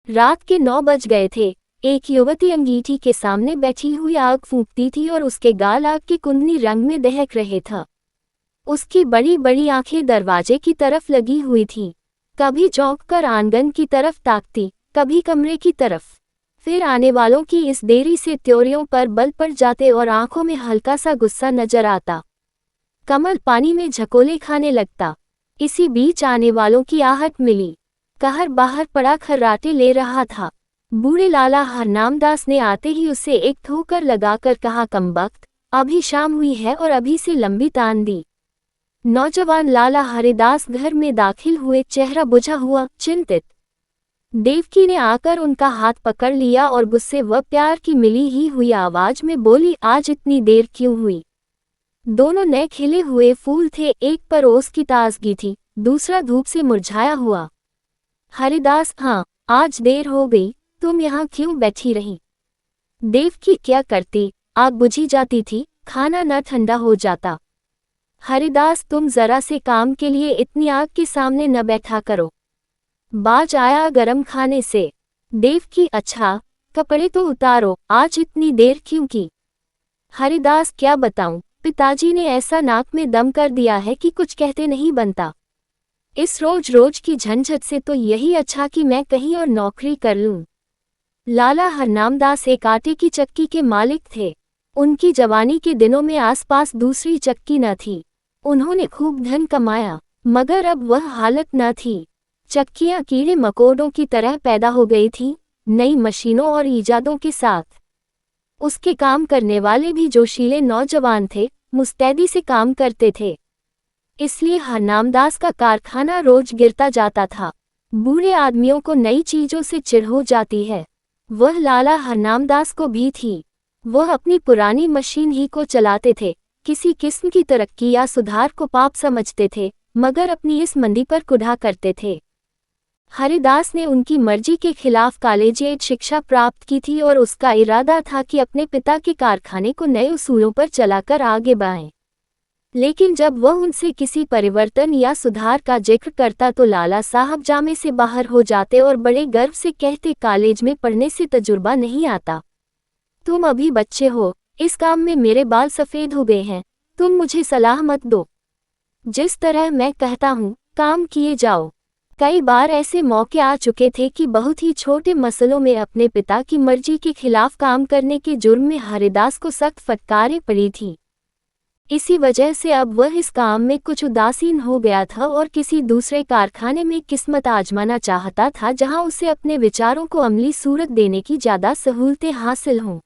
रात के 9 बज गए थे। एक युवती अंगीठी के सामने बैठी हुई आग फूंकती थी और उसके गाल आग के कुंदनी रंग में दहक रहे था। उसकी बड़ी बड़ी आंखें दरवाजे की तरफ लगी हुई थीं। कभी चौंक कर आंगन की तरफ ताकती, कभी कमरे की तरफ। फिर आने वालों की इस देरी से त्योरियों पर बल पड़ जाते और आंखों में हल्का सा गुस्सा नजर आता। कमल पानी में झकोले खाने लगता। इसी बीच आने वालों की आहट मिली। कहर बाहर पड़ा खर्राटे ले रहा था। बूढ़े लाला हरनामदास ने आते ही उसे एक ठोकर लगाकर कहा, कमबख्त, अभी शाम हुई है और अभी से लंबी तान दी। नौजवान लाला हरिदास घर में दाखिल हुए, चेहरा बुझा हुआ, चिंतित। देवकी ने आकर उनका हाथ पकड़ लिया और गुस्से व प्यार की मिली ही हुई आवाज में बोली, आज इतनी देर क्यों हुई? दोनों नए खिले हुए फूल थे, एक पर ओस की ताजगी थी, दूसरा धूप से मुरझाया हुआ। हरिदास, हाँ, आज देर हो गई, तुम यहाँ क्यों बैठी रही? देवकी, क्या करती, आग बुझी जाती थी, खाना न ठंडा हो जाता। हरिदास, तुम जरा से काम के लिए इतनी आग के सामने न बैठा करो। बाज आया गरम खाने से। देवकी, अच्छा, कपड़े तो उतारो, आज इतनी देर क्यों की? हरिदास, क्या बताऊं, पिताजी ने ऐसा नाक में दम कर दिया है कि कुछ कहते नहीं बनता। इस रोज रोज की झंझट से तो यही अच्छा कि मैं कहीं और नौकरी कर लूं। लाला हरनामदास एक आटे की चक्की के मालिक थे। उनकी जवानी के दिनों में आसपास दूसरी चक्की न थी। उन्होंने खूब धन कमाया, मगर अब वह हालत न थी। चक्कियां कीड़े मकोड़ों की तरह पैदा हो गई थीं, नई मशीनों और ईजादों के साथ। उसके काम करने वाले भी जोशीले नौजवान थे, मुस्तैदी से काम करते थे। इसलिए हरनामदास का कारखाना रोज गिरता जाता था। बूढ़े आदमियों को नई चीजों से चिढ़ हो जाती है। वह लाला हरनामदास को भी थी। वह अपनी पुरानी मशीन ही को चलाते थे, किसी किस्म की तरक्की या सुधार को पाप समझते थे, मगर अपनी इस मंदी पर कुढ़ा करते थे। हरिदास ने उनकी मर्जी के खिलाफ कॉलेजिएट शिक्षा प्राप्त की थी और उसका इरादा था कि अपने पिता के कारखाने को नए उसूलों पर चलाकर आगे बढ़ाएं। लेकिन जब वह उनसे किसी परिवर्तन या सुधार का जिक्र करता तो लाला साहब जामे से बाहर हो जाते और बड़े गर्व से कहते, कॉलेज में पढ़ने से तजुर्बा नहीं आता। तुम अभी बच्चे हो, इस काम में मेरे बाल सफ़ेद हो गए हैं, तुम मुझे सलाह मत दो। जिस तरह मैं कहता हूँ, काम किए जाओ। कई बार ऐसे मौके आ चुके थे कि बहुत ही छोटे मसलों में अपने पिता की मर्जी के खिलाफ काम करने के जुर्म में हरिदास को सख्त फटकारें पड़ी थी। इसी वजह से अब वह इस काम में कुछ उदासीन हो गया था और किसी दूसरे कारखाने में किस्मत आजमाना चाहता था, जहां उसे अपने विचारों को अमली सूरत देने की ज़्यादा सहूलतें हासिल हों।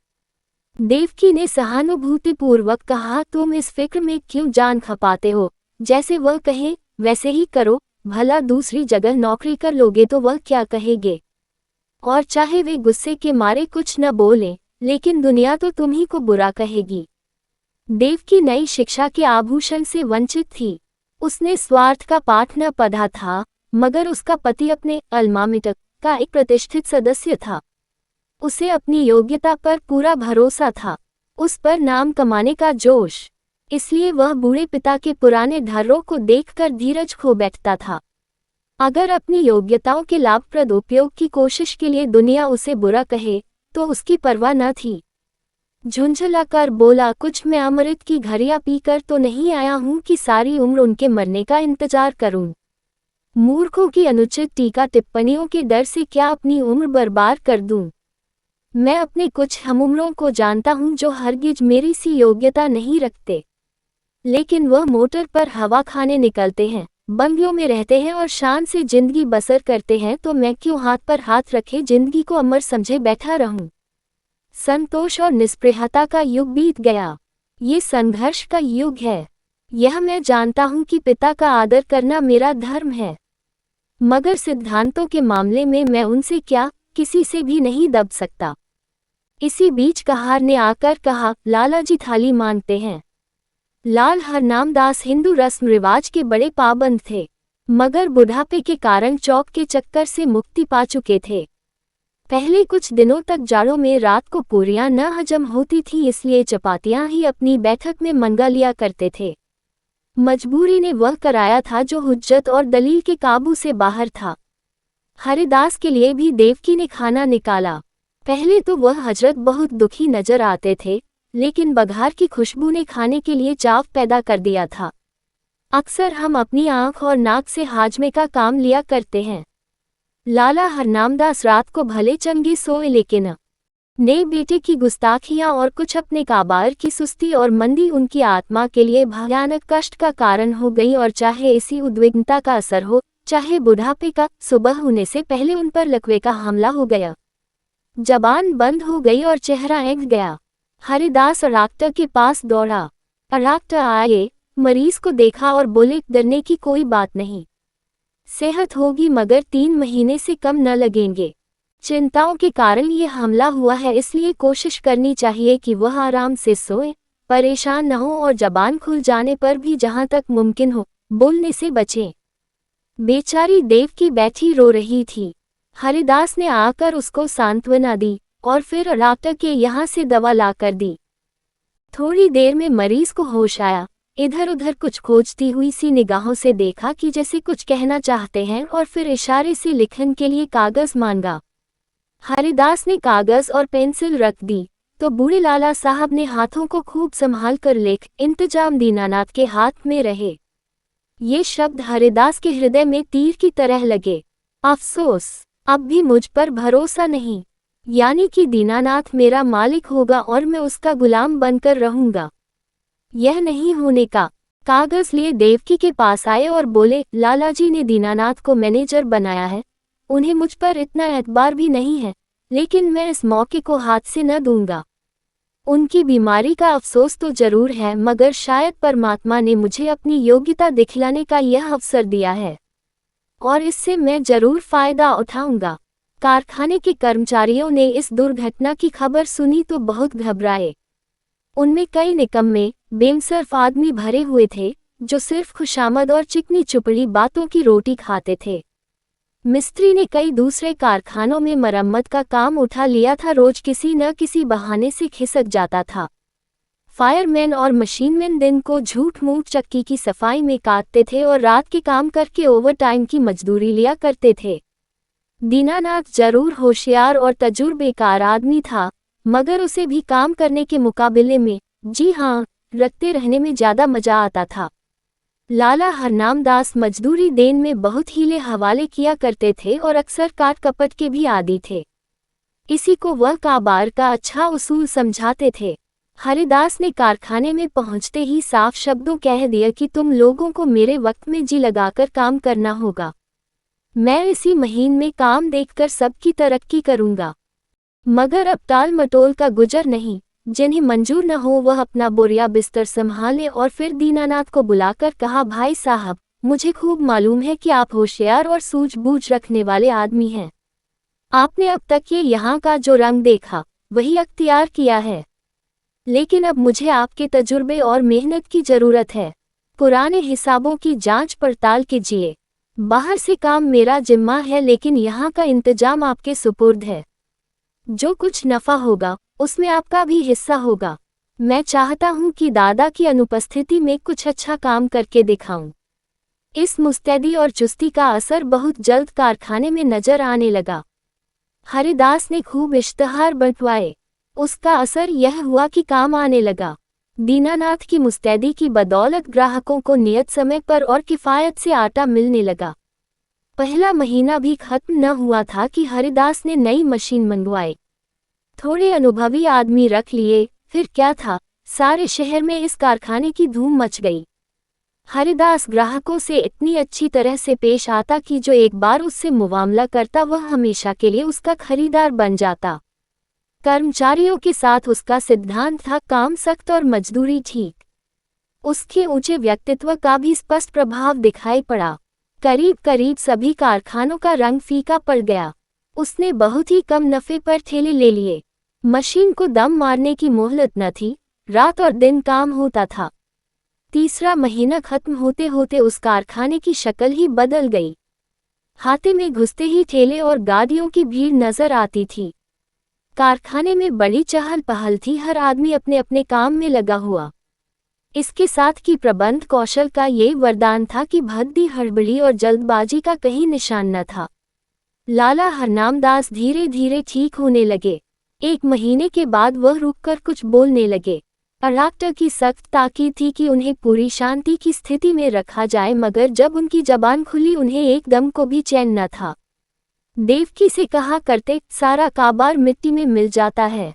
देवकी ने सहानुभूतिपूर्वक कहा, तुम इस फिक्र में क्यों जान खपाते हो? जैसे वह कहे वैसे ही करो, भला दूसरी जगह नौकरी कर लोगे तो वह क्या कहेंगे? और चाहे वे गुस्से के मारे कुछ न बोलें, लेकिन दुनिया तो तुम्ही को बुरा कहेगी। देवकी नई शिक्षा के आभूषण से वंचित थी। उसने स्वार्थ का पाठ न पढ़ा था, मगर उसका पति अपने अल्मामिटक का एक प्रतिष्ठित सदस्य था। उसे अपनी योग्यता पर पूरा भरोसा था, उस पर नाम कमाने का जोश। इसलिए वह बूढ़े पिता के पुराने ढर्रों को देखकर धीरज खो बैठता था। अगर अपनी योग्यताओं के लाभप्रद उपयोग की कोशिश के लिए दुनिया उसे बुरा कहे, तो उसकी परवाह न थी। झुंझलाकर बोला, कुछ मैं अमृत की घड़ियां पीकर तो नहीं आया हूं कि सारी उम्र उनके मरने का इंतजार करूं। मूर्खों की अनुचित टीका टिप्पणियों के डर से क्या अपनी उम्र बर्बाद कर दूं? मैं अपने कुछ हमउम्रों को जानता हूं जो हरगिज मेरी सी योग्यता नहीं रखते, लेकिन वह मोटर पर हवा खाने निकलते हैं, बंगलों में रहते हैं और शान से जिंदगी बसर करते हैं, तो मैं क्यों हाथ पर हाथ रखे जिंदगी को अमर समझे बैठा रहूं? संतोष और निस्पृहता का युग बीत गया, ये संघर्ष का युग है। यह मैं जानता हूं कि पिता का आदर करना मेरा धर्म है, मगर सिद्धांतों के मामले में मैं उनसे क्या, किसी से भी नहीं दब सकता। इसी बीच कहार ने आकर कहा, लाला जी थाली मांगते हैं। लाल हरनामदास हिंदू रस्म रिवाज के बड़े पाबंद थे, मगर बुढ़ापे के कारण चौक के चक्कर से मुक्ति पा चुके थे। पहले कुछ दिनों तक जाड़ों में रात को पूरियां न हजम होती थी, इसलिए चपातियां ही अपनी बैठक में मंगा लिया करते थे। मजबूरी ने वह कराया था जो हुज्जत और दलील के काबू से बाहर था। हरिदास के लिए भी देवकी ने खाना निकाला। पहले तो वह हजरत बहुत दुखी नजर आते थे, लेकिन बघार की खुशबू ने खाने के लिए चाव पैदा कर दिया था। अक्सर हम अपनी आंख और नाक से हाजमे का काम लिया करते हैं। लाला हरनामदास रात को भले चंगे सोए, लेकिन ने बेटे की गुस्ताखियां और कुछ अपने काबार की सुस्ती और मंदी उनकी आत्मा के लिए भयानक कष्ट का कारण हो गई। और चाहे इसी उद्विग्नता का असर हो, चाहे बुढ़ापे का, सुबह होने से पहले उन पर लकवे का हमला हो गया। जबान बंद हो गई और चेहरा एंग गया। हरिदास डॉक्टर के पास दौड़ा। डॉक्टर आए, मरीज को देखा और बोले, डरने की कोई बात नहीं, सेहत होगी, मगर 3 महीने से कम न लगेंगे। चिंताओं के कारण ये हमला हुआ है, इसलिए कोशिश करनी चाहिए कि वह आराम से सोए, परेशान न हो और जबान खुल जाने पर भी जहां तक मुमकिन हो बोलने से बचें। बेचारी देवकी बैठी रो रही थी। हरिदास ने आकर उसको सांत्वना दी और फिर डॉक्टर के यहाँ से दवा लाकर दी। थोड़ी देर में मरीज को होश आया। इधर उधर कुछ खोजती हुई सी निगाहों से देखा कि जैसे कुछ कहना चाहते हैं, और फिर इशारे से लिखन के लिए कागज मांगा। हरिदास ने कागज और पेंसिल रख दी तो बूढ़े लाला साहब ने हाथों को खूब संभाल कर लिख, इंतजाम दीनानाथ के हाथ में रहे। ये शब्द हरिदास के हृदय में तीर की तरह लगे। अफसोस, अब भी मुझ पर भरोसा नहीं, यानी कि दीनानाथ मेरा मालिक होगा और मैं उसका गुलाम बनकर रहूंगा। यह नहीं होने का। कागज लिए देवकी के पास आए और बोले, लालाजी ने दीनानाथ को मैनेजर बनाया है, उन्हें मुझ पर इतना एतबार भी नहीं है, लेकिन मैं इस मौके को हाथ से न दूंगा। उनकी बीमारी का अफसोस तो जरूर है, मगर शायद परमात्मा ने मुझे अपनी योग्यता दिखलाने का यह अवसर दिया है और इससे मैं जरूर फायदा उठाऊंगा। कारखाने के कर्मचारियों ने इस दुर्घटना की खबर सुनी तो बहुत घबराए। उनमें कई निकम्मे, बेमसर्फ आदमी भरे हुए थे, जो सिर्फ खुशामद और चिकनी चुपड़ी बातों की रोटी खाते थे। मिस्त्री ने कई दूसरे कारखानों में मरम्मत का काम उठा लिया था, रोज किसी न किसी बहाने से खिसक जाता था। फायरमैन और मशीनमैन दिन को झूठ मूठ चक्की की सफाई में काटते थे और रात के काम करके ओवरटाइम की मजदूरी लिया करते थे। दीनानाथ जरूर होशियार और तजुर्बेकार आदमी था, मगर उसे भी काम करने के मुकाबले में, जी हाँ, रखते रहने में ज्यादा मजा आता था। लाला हरनामदास मजदूरी देन में बहुत हीले हवाले किया करते थे और अक्सर काट कपट के भी आदी थे। इसी को वह काबार का अच्छा उसूल समझाते थे। हरिदास ने कारखाने में पहुंचते ही साफ शब्दों कह दिया कि तुम लोगों को मेरे वक्त में जी लगाकर काम करना होगा। मैं इसी महीन में काम देखकर सबकी तरक्की करूंगा, मगर अब टाल मटोल का गुजर नहीं। जिन्हें मंजूर न हो वह अपना बोरिया बिस्तर संभाले। और फिर दीनानाथ को बुलाकर कहा, भाई साहब, मुझे खूब मालूम है कि आप होशियार और सूझबूझ रखने वाले आदमी हैं। आपने अब तक ये यहाँ का जो रंग देखा वही अख्तियार किया है, लेकिन अब मुझे आपके तजुर्बे और मेहनत की जरूरत है। पुराने हिसाबों की जांच पड़ताल कीजिए। बाहर से काम मेरा जिम्मा है, लेकिन यहाँ का इंतजाम आपके सुपुर्द है। जो कुछ नफा होगा उसमें आपका भी हिस्सा होगा। मैं चाहता हूं कि दादा की अनुपस्थिति में कुछ अच्छा काम करके दिखाऊं। इस मुस्तैदी और चुस्ती का असर बहुत जल्द कारखाने में नजर आने लगा। हरिदास ने खूब इश्तहार बंटवाए। उसका असर यह हुआ कि काम आने लगा। दीनानाथ की मुस्तैदी की बदौलत ग्राहकों को नियत समय पर और किफ़ायत से आटा मिलने लगा। पहला महीना भी खत्म न हुआ था कि हरिदास ने नई मशीन मंगवाई। थोड़े अनुभवी आदमी रख लिए, फिर क्या था, सारे शहर में इस कारखाने की धूम मच गई। हरिदास ग्राहकों से इतनी अच्छी तरह से पेश आता कि जो एक बार उससे मुआमला करता वह हमेशा के लिए उसका खरीदार बन जाता। कर्मचारियों के साथ उसका सिद्धांत था, काम सख्त और मजदूरी ठीक। उसके ऊंचे व्यक्तित्व का भी स्पष्ट प्रभाव दिखाई पड़ा। करीब करीब सभी कारखानों का रंग फीका पड़ गया। उसने बहुत ही कम नफे पर ठेले ले लिए। मशीन को दम मारने की मोहलत न थी, रात और दिन काम होता था। तीसरा महीना खत्म होते होते उस कारखाने की शक्ल ही बदल गई। हाथे में घुसते ही ठेले और गाड़ियों की भीड़ नजर आती थी। कारखाने में बड़ी चहल पहल थी, हर आदमी अपने अपने काम में लगा हुआ। इसके साथ की प्रबंध कौशल का ये वरदान था कि भद्दी हड़बड़ी और जल्दबाजी का कहीं निशान न था। लाला हरनामदास धीरे धीरे ठीक होने लगे। 1 महीने के बाद वह रुककर कुछ बोलने लगे। डॉक्टर की सख्त ताकीद थी कि उन्हें पूरी शांति की स्थिति में रखा जाए, मगर जब उनकी जबान खुली उन्हें एकदम को भी चैन न था। देवकी से कहा करते, सारा काबार मिट्टी में मिल जाता है।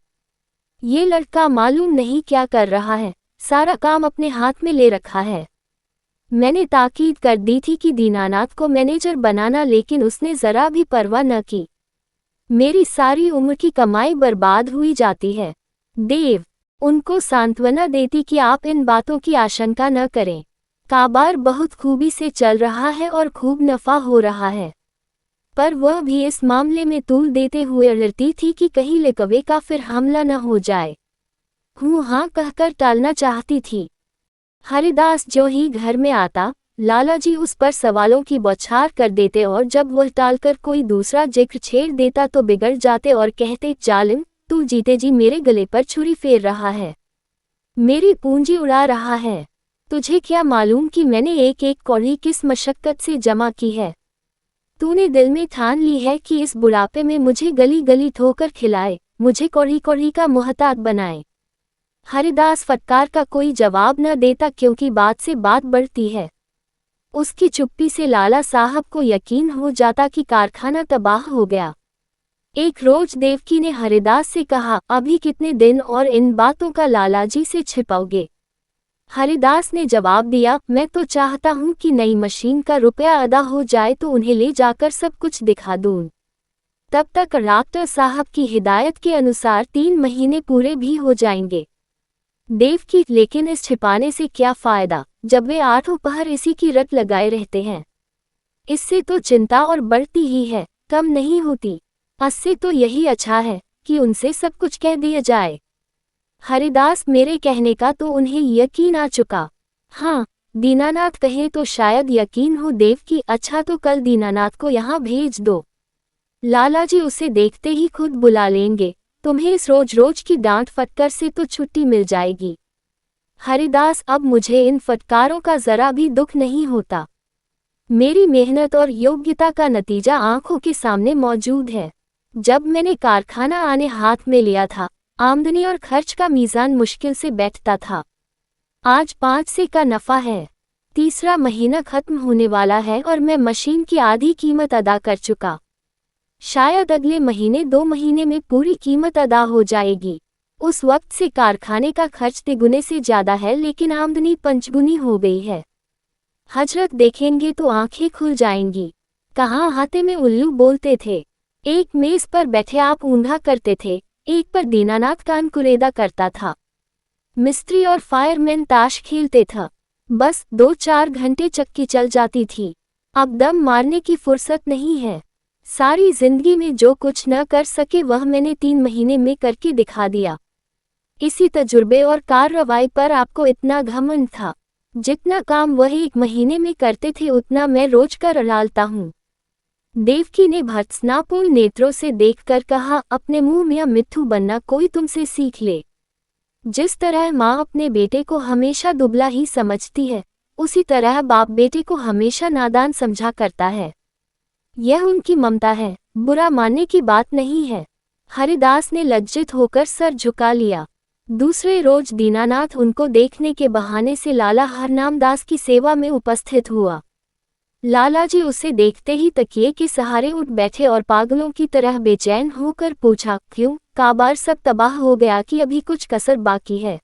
ये लड़का मालूम नहीं क्या कर रहा है, सारा काम अपने हाथ में ले रखा है। मैंने ताकीद कर दी थी कि दीनानाथ को मैनेजर बनाना, लेकिन उसने जरा भी परवाह न की। मेरी सारी उम्र की कमाई बर्बाद हुई जाती है। देव उनको सांत्वना देती कि आप इन बातों की आशंका न करें। काबार बहुत खूबी से चल रहा है और खूब नफा हो रहा है, पर वह भी इस मामले में तूल देते हुए डरती थी कि कहीं लिकवे का फिर हमला न हो जाए। हाँ कहकर टालना चाहती थी। हरिदास जो ही घर में आता, लालाजी उस पर सवालों की बौछार कर देते और जब वह टालकर कोई दूसरा जिक्र छेड़ देता तो बिगड़ जाते और कहते, जालिम, तू जीते जी मेरे गले पर छुरी फेर रहा है, मेरी पूंजी उड़ा रहा है। तुझे क्या मालूम कि मैंने एक एक कौड़ी किस मशक्कत से जमा की है। तूने दिल में ठान ली है कि इस बुढ़ापे में मुझे गली गली ठोकर खिलाए, मुझे कौड़ी कौड़ी का मोहताज बनाए। हरिदास फटकार का कोई जवाब न देता, क्योंकि बात से बात बढ़ती है। उसकी चुप्पी से लाला साहब को यकीन हो जाता कि कारखाना तबाह हो गया। एक रोज देवकी ने हरिदास से कहा, अभी कितने दिन और इन बातों का लालाजी से छिपाओगे। हरिदास ने जवाब दिया, मैं तो चाहता हूं कि नई मशीन का रुपया अदा हो जाए तो उन्हें ले जाकर सब कुछ दिखा दूं। तब तक डॉक्टर साहब की हिदायत के अनुसार 3 महीने पूरे भी हो जाएंगे। देवकी, लेकिन इस छिपाने से क्या फायदा, जब वे 8 पहर इसी की रट लगाए रहते हैं। इससे तो चिंता और बढ़ती ही है, कम नहीं होती। इससे तो यही अच्छा है कि उनसे सब कुछ कह दिया जाए। हरिदास, मेरे कहने का तो उन्हें यकीन आ चुका। हाँ, दीनानाथ कहे तो शायद यकीन हो। देवकी, अच्छा तो कल दीनानाथ को यहाँ भेज दो। लालाजी उसे देखते ही खुद बुला लेंगे। तुम्हें इस रोज रोज की डांट फटकार से तो छुट्टी मिल जाएगी। हरिदास, अब मुझे इन फटकारों का जरा भी दुख नहीं होता। मेरी मेहनत और योग्यता का नतीजा आंखों के सामने मौजूद है। जब मैंने कारखाना आने हाथ में लिया था, आमदनी और खर्च का मीज़ान मुश्किल से बैठता था। आज 5 से का नफ़ा है। तीसरा महीना खत्म होने वाला है और मैं मशीन की आधी कीमत अदा कर चुका। शायद अगले महीने 2 महीने में पूरी कीमत अदा हो जाएगी। उस वक्त से कारखाने का खर्च 3 गुने से ज़्यादा है, लेकिन आमदनी 5 गुनी हो गई है। हजरत देखेंगे तो आंखें खुल जाएंगी। कहाँ हाथे में उल्लू बोलते थे। एक मेज पर बैठे आप ऊंधा करते थे, एक पर दीनानाथ कान कुरेदा करता था। मिस्त्री और फायरमैन ताश खेलते था। बस 2-4 घंटे चक्की चल जाती थी। अब दम मारने की फुर्सत नहीं है। सारी जिंदगी में जो कुछ न कर सके वह मैंने 3 महीने में करके दिखा दिया। इसी तजुर्बे और कार्रवाई पर आपको इतना घमंड था। जितना काम वह 1 महीने में करते थे उतना मैं रोज कर डालता हूँ। देवकी ने भर्त्सनापूर्ण नेत्रों से देखकर कहा, अपने मुंह में मिट्ठू बनना कोई तुमसे सीख ले। जिस तरह माँ अपने बेटे को हमेशा दुबला ही समझती है, उसी तरह बाप बेटे को हमेशा नादान समझा करता है। यह उनकी ममता है, बुरा मानने की बात नहीं है। हरिदास ने लज्जित होकर सर झुका लिया। दूसरे रोज दीनानाथ उनको देखने के बहाने से लाला हरनामदास की सेवा में उपस्थित हुआ। लालाजी उसे देखते ही तकिए के सहारे उठ बैठे और पागलों की तरह बेचैन होकर पूछा, क्यों, काबार सब तबाह हो गया कि अभी कुछ कसर बाकी है?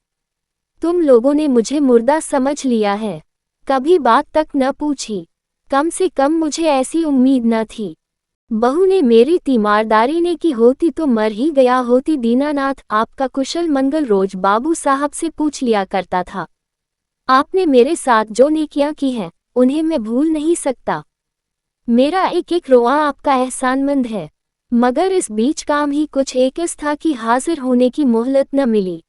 तुम लोगों ने मुझे मुर्दा समझ लिया है। कभी बात तक न पूछी। कम से कम मुझे ऐसी उम्मीद न थी। बहू ने मेरी तीमारदारी ने की होती तो मर ही गया होती। दीनानाथ, आपका कुशल मंगल रोज बाबू साहब से पूछ लिया करता था। आपने मेरे साथ जो नेकियां की हैं, उन्हें मैं भूल नहीं सकता। मेरा एक एक रोआ आपका एहसानमंद है। मगर इस बीच काम ही कुछ एकस था कि हाजिर होने की मोहलत न मिली।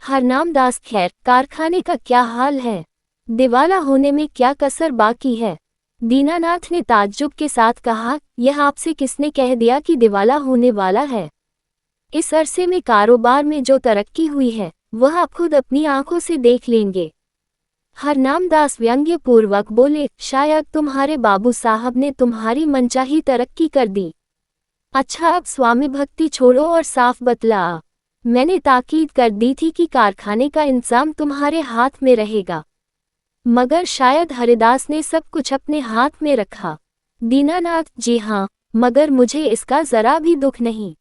हरनामदास, खैर, कारखाने का क्या हाल है? दिवाला होने में क्या कसर बाकी है? दीनानाथ ने ताज्जुब के साथ कहा, यह आपसे किसने कह दिया कि दिवाला होने वाला है? इस अरसे में कारोबार में जो तरक्की हुई है, वह आप खुद अपनी आंखों से देख लेंगे। हरनाम दास व्यंग्य पूर्वक बोले, शायद तुम्हारे बाबू साहब ने तुम्हारी मनचाही तरक्की कर दी। अच्छा, अब स्वामी भक्ति छोड़ो और साफ बतला। मैंने ताकीद कर दी थी कि कारखाने का इंतजाम तुम्हारे हाथ में रहेगा, मगर शायद हरिदास ने सब कुछ अपने हाथ में रखा। दीनानाथ, जी हाँ, मगर मुझे इसका जरा भी दुख नहीं।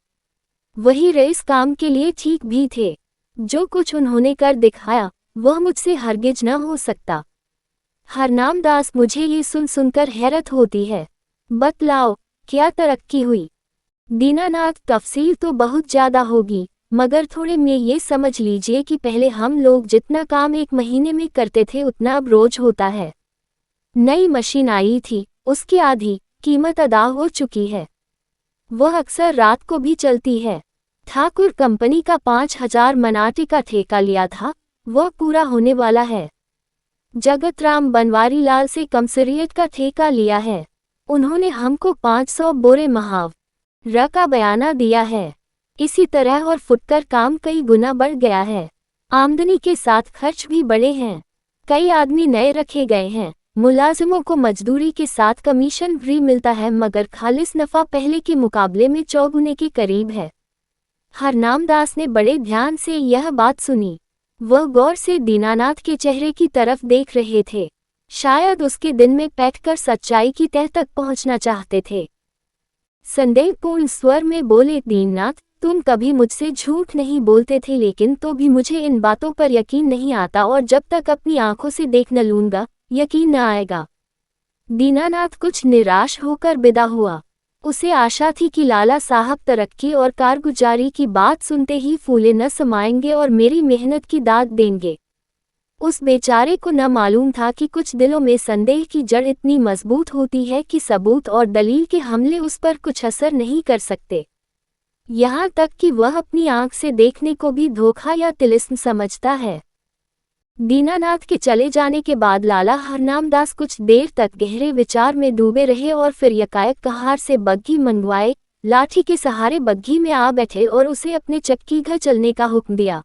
वही रईस काम के लिए ठीक भी थे। जो कुछ उन्होंने कर दिखाया वह मुझसे हरगिज न हो सकता। हरनाम दास, मुझे ये सुनकर हैरत होती है। बतलाओ, क्या तरक्की हुई? दीनानाथ, तफसील तो बहुत ज़्यादा होगी, मगर थोड़े में ये समझ लीजिए कि पहले हम लोग जितना काम एक महीने में करते थे उतना अब रोज होता है। नई मशीन आई थी, उसकी आधी कीमत अदा हो चुकी है। वह अक्सर रात को भी चलती है। ठाकुर कंपनी का 5000 मनाटे का ठेका लिया था, वह पूरा होने वाला है। जगतराम बनवारी लाल से कमसरियत का ठेका लिया है। उन्होंने हमको 500 बोरे महावरा का बयाना दिया है। इसी तरह और फुटकर काम कई गुना बढ़ गया है। आमदनी के साथ खर्च भी बढ़े हैं। कई आदमी नए रखे गए हैं। मुलाजिमों को मजदूरी के साथ कमीशन भी मिलता है, मगर खालिस नफा पहले के मुकाबले में चौगुने के करीब है। हरनाम दास ने बड़े ध्यान से यह बात सुनी। वह गौर से दीनानाथ के चेहरे की तरफ देख रहे थे। शायद उसके दिन में बैठकर सच्चाई की तह तक पहुंचना चाहते थे। संदेहपूर्ण स्वर में बोले, दीननाथ, तुम कभी मुझसे झूठ नहीं बोलते थे, लेकिन तो भी मुझे इन बातों पर यकीन नहीं आता, और जब तक अपनी आंखों से देख न लूंगा यकीन न आएगा। दीनानाथ कुछ निराश होकर विदा हुआ। उसे आशा थी कि लाला साहब तरक्की और कारगुजारी की बात सुनते ही फूले न समाएंगे और मेरी मेहनत की दाद देंगे। उस बेचारे को न मालूम था कि कुछ दिलों में संदेह की जड़ इतनी मजबूत होती है कि सबूत और दलील के हमले उस पर कुछ असर नहीं कर सकते। यहाँ तक कि वह अपनी आंख से देखने को भी धोखा या तिलिस्म समझता है। दीनानाथ के चले जाने के बाद लाला हरनाम दास कुछ देर तक गहरे विचार में डूबे रहे और फिर यकायक कहार से बग्घी मंगवाए, लाठी के सहारे बग्घी में आ बैठे और उसे अपने चक्की घर चलने का हुक्म दिया।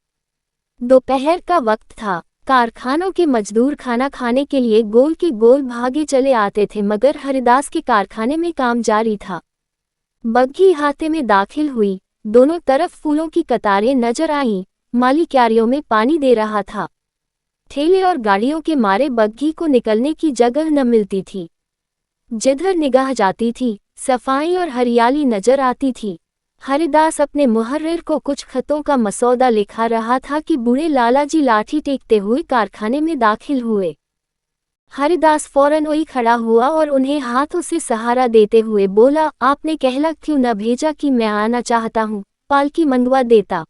दोपहर का वक्त था। कारखानों के मजदूर खाना खाने के लिए गोल के गोल भागे चले आते थे, मगर हरिदास के कारखाने में काम जारी था। बग्घी हाथे में दाखिल हुई। दोनों तरफ फूलों की कतारें नजर आईं। माली क्यारियों में पानी दे रहा था। ठेले और गाड़ियों के मारे बग्घी को निकलने की जगह न मिलती थी। जिधर निगाह जाती थी सफाई और हरियाली नजर आती थी। हरिदास अपने मुहर्रिर को कुछ खतों का मसौदा लिखा रहा था कि बूढ़े लालाजी लाठी टेकते हुए कारखाने में दाखिल हुए। हरिदास फौरन वही खड़ा हुआ और उन्हें हाथों से सहारा देते हुए बोला, आपने कहला क्यों न भेजा कि मैं आना चाहता हूँ, पालकी मंगवा देता।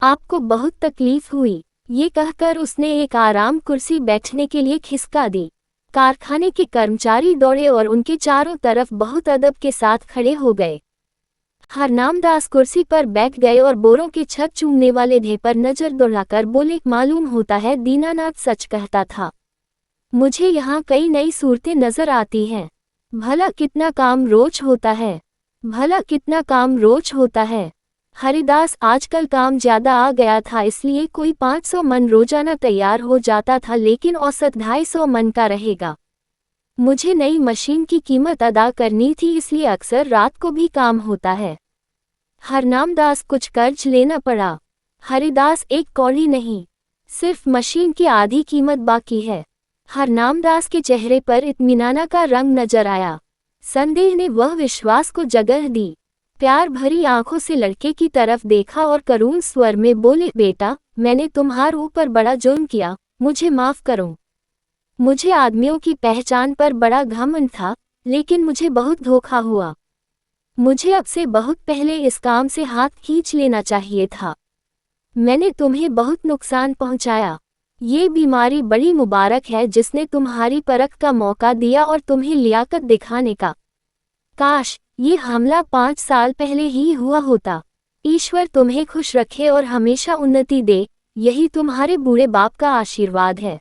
आपको बहुत तकलीफ हुई। ये कहकर उसने एक आराम कुर्सी बैठने के लिए खिसका दी। कारखाने के कर्मचारी दौड़े और उनके चारों तरफ बहुत अदब के साथ खड़े हो गए। हरनाम दास कुर्सी पर बैठ गए और बोरों के छत चूमने वाले ढेर पर नजर दौड़ाकर बोले, मालूम होता है दीनानाथ सच कहता था। मुझे यहाँ कई नई सूरतें नजर आती हैं। भला कितना काम रोज होता है, भला कितना काम रोज होता है। हरिदास, आजकल काम ज्यादा आ गया था, इसलिए कोई 500 मन रोजाना तैयार हो जाता था, लेकिन औसत 250 मन का रहेगा। मुझे नई मशीन की कीमत अदा करनी थी, इसलिए अक्सर रात को भी काम होता है। हरनाम दास, कुछ कर्ज लेना पड़ा। हरिदास, एक कौड़ी नहीं, सिर्फ मशीन की आधी कीमत बाकी है। हरनाम दास के चेहरे पर इत्मीनाना का रंग नजर आया। संदेह ने वह विश्वास को जगह दी। प्यार भरी आंखों से लड़के की तरफ देखा और करुण स्वर में बोले, बेटा, मैंने तुम्हारे ऊपर बड़ा जुर्म किया, मुझे माफ करो। मुझे आदमियों की पहचान पर बड़ा घमंड था, लेकिन मुझे बहुत धोखा हुआ। मुझे अब से बहुत पहले इस काम से हाथ खींच लेना चाहिए था। मैंने तुम्हें बहुत नुकसान पहुंचाया। ये बीमारी बड़ी मुबारक है जिसने तुम्हारी परख का मौका दिया और तुम्हें लियाकत दिखाने का। काश ये हमला 5 साल पहले ही हुआ होता। ईश्वर तुम्हें खुश रखे और हमेशा उन्नति दे, यही तुम्हारे बूढ़े बाप का आशीर्वाद है।